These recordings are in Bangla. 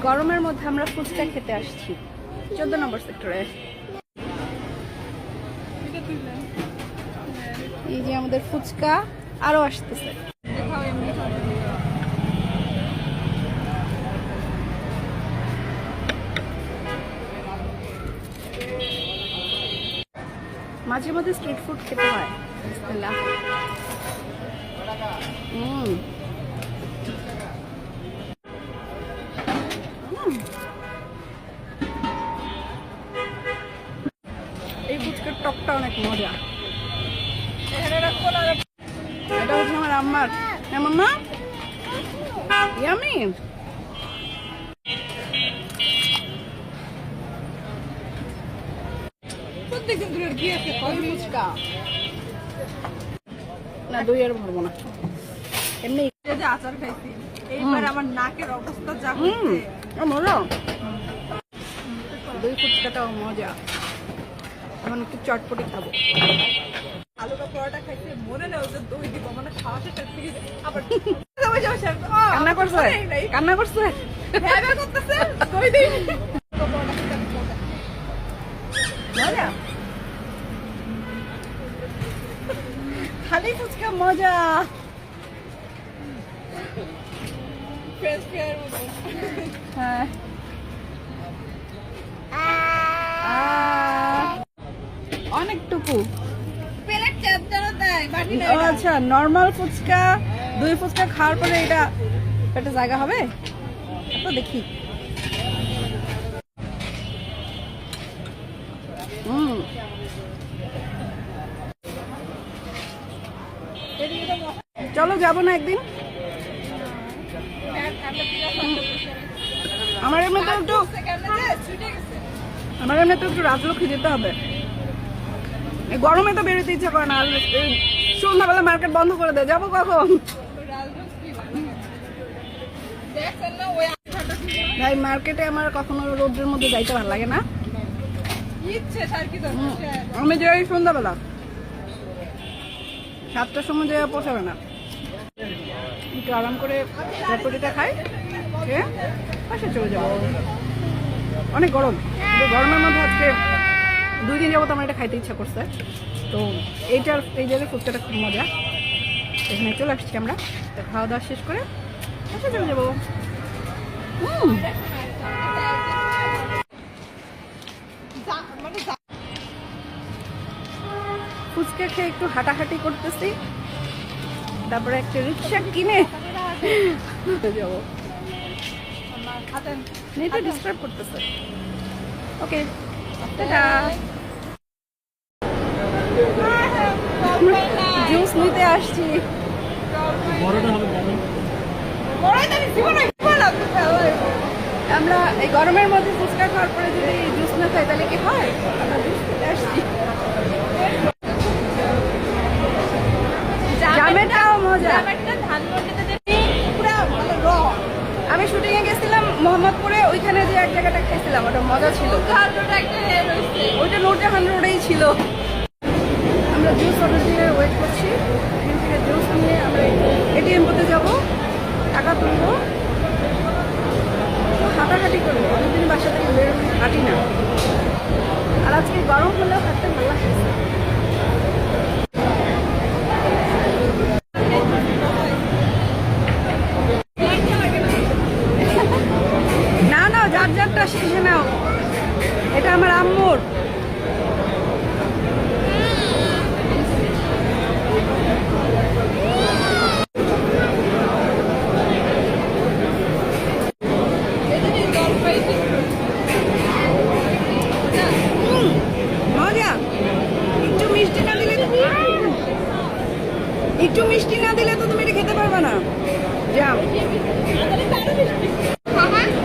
গরমের মধ্যে আমরা ফুচকা খেতে আসছি 14 নম্বর সেক্টরে। এই যে আমাদের ফুচকা আরো আসতেছে। মাঝে মধ্যে স্ট্রিট ফুড খেতে হয়। বিসমিল্লাহ। এই ফুচকার টকটা অনেক মজা। এটা হচ্ছে আমার আম্মার। হ্যাঁ মাম্মা, ইয়ামি। ফুচকা না, দই আর ভরবো না, এমনি আচার খাইছি। এইবার আমার নাকের অবস্থা যা হচ্ছে। মজা। দই ফুচকাটাও মজা। এখন একটু চটপটি খাবো। আলুটা পরোটা খাইতে মনে নেই ওদের দই দিব, মানে খাওয়া শেষ থেকে আবার কান্না করছে, কান্না করছে, করতেছে দই দিই। মজা, খালি ফুচকা মজা। হ্যাঁ, অনেকটুকু। আচ্ছা, নর্মাল ফুচকা, দুই ফুচকা খাওয়ার পরে এটা পেটে জায়গা হবে তো দেখি। চলো যাবো না একদিন? আমার এমনিতে একটু রাজলক্ষ্মী যেতে হবে। এই গরমে তো বেরোতে ইচ্ছা করে না। সন্ধ্যাবেলা মার্কেট বন্ধ করে দেয়, যাবো কখন? ভাই মার্কেটে আমার কখনো রোদ্রের মধ্যে যাইতে ভালো লাগে না। আমি যাই সন্ধ্যাবেলা 7টার সময় যাওয়া পোষাবে না। একটু আরাম করে চটপটিটা খাই, খেয়ে পাশে চলে যাবো। অনেক গরম, গরমের মধ্যে আজকে 2 দিন যাবো তো আমার এটা খাইতে ইচ্ছা করছে। তো এই জায়গায় ফুচকাটা খুব মজা। এখানে চলে আসছি আমরা, খাওয়া দাওয়া শেষ করে পাশে চলে যাবো। ফুচকা খেয়ে একটু হাঁটাহাঁটি করতেছি, তারপরে একটা রিক্সা কিনে যাবো। নেটে ডিস্টার্ব করতেছে। ওকে, টাটা। জুস নিতে আসছি। আমরা এই গরমের মধ্যে ফুচকা খাওয়ার পরে যদি জুস না খাই তাহলে কি হয়? আমরা জুস নিতে আসছি। জামেটাও মজা। আমি শুটিং এ গেছিলাম মোহাম্মদপুরে, ওইখানে যে এক জায়গাটা খাইছিলাম ওটা মজা ছিল। ওইটা নূরজাহান রোডেই ছিল। আমরা জুস অর্ডার দিয়ে ওয়েট করছি। এখান থেকে জুস নিয়ে আমরা এটিএম করতে যাবো, টাকা তুলবো, হাঁটাহাঁটি করবো। অনেকদিন বাসা থেকে বের হাঁটি না, আর আজকে গরম হলেও হাঁটতে ভালো লাগছে। যারটা শিখে নাও, এটা আমার আম্মুর। মজা। একটু মিষ্টি না দিলে তো তুমি এটা খেতে পারবে না। জাম,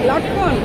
লটকন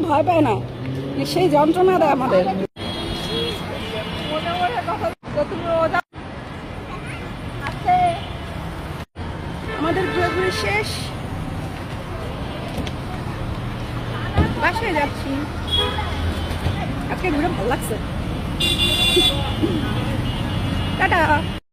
ভয় পায় না, যে সেই যন্ত্রণা দেয় আমাদের। মনে মনে কথা তো তুমি ওটা আছে আমাদের ঘুরে শেষ, বাসায় যাচ্ছি। আজকে ঘুরে ভালো লাগছে। টাটা।